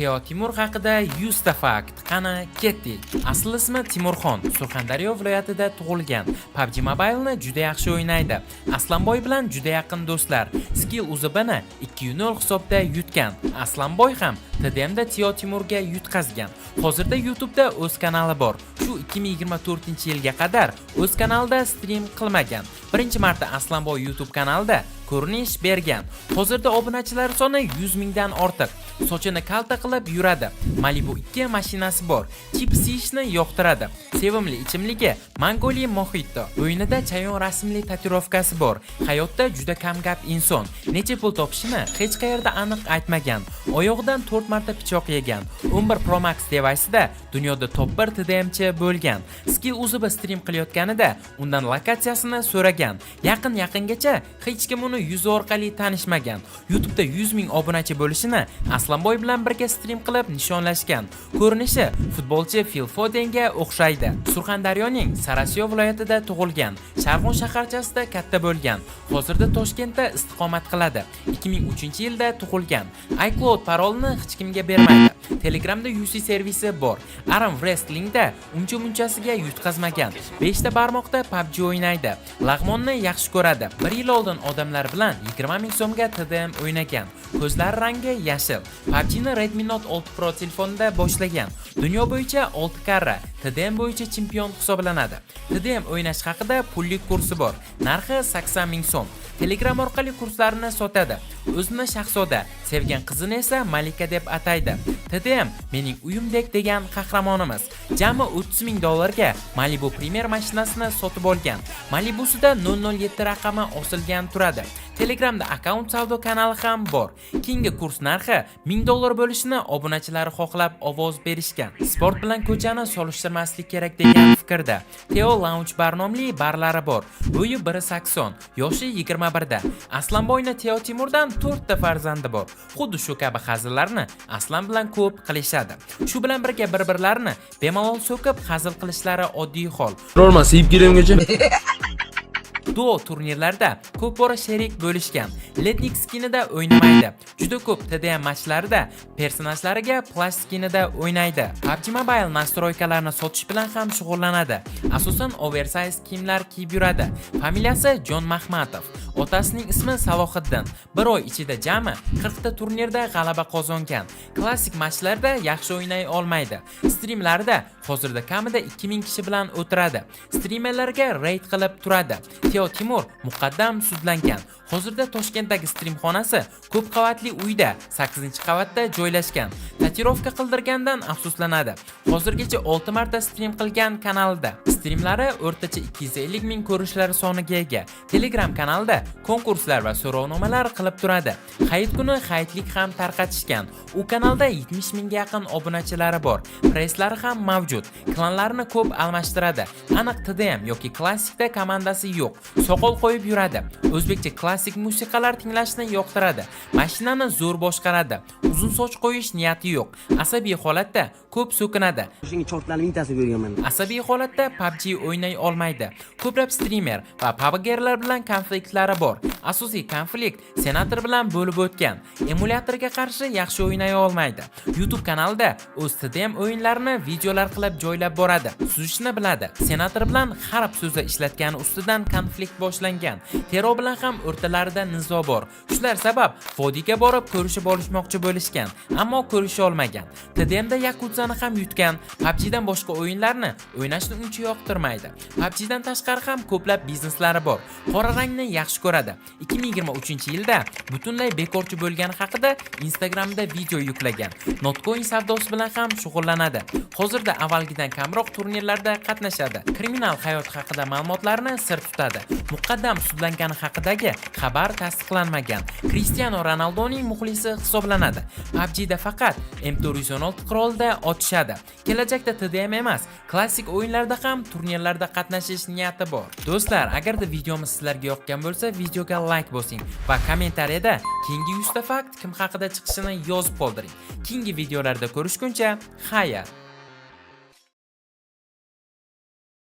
Teo Timur haqida 100 ta fakt. Qani ketdik. Asl ismi Timurxon. Surxondaryo viloyatida tug'ilgan. PUBG Mobile'ni juda yaxshi o'ynaydi. Aslanboy bilan juda yaqin do'stlar. Skill uzibini 2-0 hisobda yutgan. Aslanboy ham TDMda Teo Timurga yutqazgan. Hozirda YouTube'da o'z kanali bor. Shu 2024-yilga qadar o'z kanalida stream qilmagan. Birinchi marta Aslanboy YouTube kanalida ko'rinish bergan. Hozirda obunachilar soni 100 mingdan ortiq. Sochini kalta qilib yuradi. Malibu 2 mashinasi bor. Chips yeyishni yoqtiradi. Sevimli ichimligi Mongoliya Mojito. O'yinida chayon rasmli tatuirovkasi bor. Hayotda juda kamgap inson. Necha pul topishini hech qayerda aniq aytmagan. Oyog'idan 4 marta pichoq yegan. 11 Pro Max device'da dunyoda top 1 TDMchi bo'lgan. Skill uzib stream qilayotganida undan lokatsiyasini so'ragan. Yaqingacha hech kim uni yuzi orqali tanishmagan. YouTube'da 100 ming obunachi bo'lishini Aslanboy bilan birga stream qilib nishonlashgan. Ko'rinishi futbolchi Phil Fodenga o'xshaydi. Surxondaryoning Sarasiyo viloyatida tug'ilgan. Sharg'un shaharchasida katta bo'lgan. Hozirda Toshkentda istiqomat qiladi. 2003-yilda tug'ilgan. iCloud parolni hech kimga bermaydi. Telegramda UC servisi bor. Arm Wrestlingda uncha-munchasiga yutqazmagan. 5 ta barmoqda PUBG o'ynaydi. Lag'monni yaxshi ko'radi. 1 yil oldin odamlar bilan 20 ming so'mga TDM o'ynagan. Ko'zlari rangi yashil. PUBG'ni Redmi Note 6 Pro telefonida boshlagan. Dunyo bo'yicha 6 karra TDM bo'yicha chempion hisoblanadi. TDM o'ynash haqida pullik kursi bor. Narxi 80 ming so'm. Telegram orqali kurslarini sotadi. O'zini Shahzoda, sevgan qizini esa Malika deb ataydi. TDM mening uyimdek degan qahramonimiz. Jami 30 ming dollarga Malibu Premier mashinasini sotib olgan. Malibusida 007 raqami osilgan turadi. Telegramda akkaunt savdo kanali ham bor. Keyingi kurs narxi 1000 dollar bo'lishini obunachilari xohlab ovoz berishgan. Sport bilan ko'chani solishtirmaslik kerak degan fikrda. Teo Lounge bar nomli barlari bor. Bo'yi 1.80, yoshi 21da. Aslanboyni Teo Timurdan 4 ta farzandi bor. Xuddi shu kabi hazillarni Aslan bilan ko'p qilishadi. Shu bilan birga bir-birlarini bemalol so'kib hazil qilishlari oddiy hol. Olmasa yeb keramgacha. Duo turnirlarda ko'p bora sherik bo'lishgan. Letnik skinida o'ynamaydi. Juda ko'p TDM matchlarida personajlariga plash skinida o'ynaydi. PUBG Mobile nastroykalarni sotish bilan ham shug'ullanadi. Asosan oversize kiyimlar kiyib yuradi. Familiyasi Jon Mahmatov. Otasining ismi Salohiddin. Bir oy ichida jami 40 ta turnirda g'alaba qozongan. Klassik matchlarda yaxshi o'ynay olmaydi. Streamlarda hozirda kamida 2000 kishi bilan o'tiradi. Streamerlarga raid qilib turadi. Teo Timur muqaddam sudlangan. Hozirda Toshkentdagi stream xonasi ko'p qavatli uyda 8-qavatda joylashgan. Tatuirovka qildirgandan afsuslanadi. Hozirgacha 6 marta stream qilgan kanalida. Streamlari o'rtacha 250 ming ko'rishlar soniga ega. Telegram kanalida konkurslar va so'rovnomalar qilib turadi. Hayit kuni hayitlik ham tarqatishgan. U kanalda 70 mingga yaqin obunachilari bor. Presslari ham mavjud. Klanlarni ko'p almashtiradi. Aniq TDM yoki klassikda komandasi yo'q. Soqol qo'yib yuradi. O'zbekcha klassik musiqalar tinglashni yoqtiradi. Mashinani zo'r boshqaradi. Uzun soch qo'yish niyati yo'q. Asabiy holatda ko'p so'kinadi. Shunga chortlarni mintasi berganman. Asabiy holatda PUBG o'ynay olmaydi. Ko'plab streamer va PUBG'erlar bilan konfliktlari bor. Asosiy konflikt senator bilan bo'lib o'tgan. Emulyatorga qarshi yaxshi o'ynay olmaydi. YouTube kanalida o'z TDM o'yinlarini videolar qilib joylab boradi. Suzishni biladi. Senator bilan harb so'zi ishlatgani ustidan konflikt boshlangan. Tero bilan ham o'rtalarida nizo bor. Shular sabab Vodiyga borib ko'rishib olishmoqchi bo'lishgan, ammo ko'risha olmagan. TDMda Yakuzani ham yutgan. PUBGdan boshqa o'yinlarni o'ynashni uncha yoqtirmaydi. PUBGdan tashqari ham ko'plab bizneslari bor. Qora rangni yaxshi ko'radi. 2023-yilda butunlay bekorchi bo'lgani haqida Instagramda video yuklagan. Notcoin savdosi bilan ham shug'ullanadi. Hozirda avvalgidan kamroq turnirlarda qatnashadi. Kriminal hayot haqida ma'lumotlarni sir tutadi. Muqaddam sudlangani haqidagi xabar tasdiqlanmagan. Cristiano Ronaldoning muxlisi hisoblanadi. PUBGda faqat M416 qurolida otishadi. Kelajakda TDM emas, klassik o'yinlarda ham turnirlarda qatnashish niyati bor. Do'stlar, agarda videomiz sizlarga yoqqan bo'lsa, videoga like bosing va kommentariyada keyingi 100 ta fakt kim haqida chiqishini yozib qoldiring. Keyingi videolarda ko'rishguncha, xayr.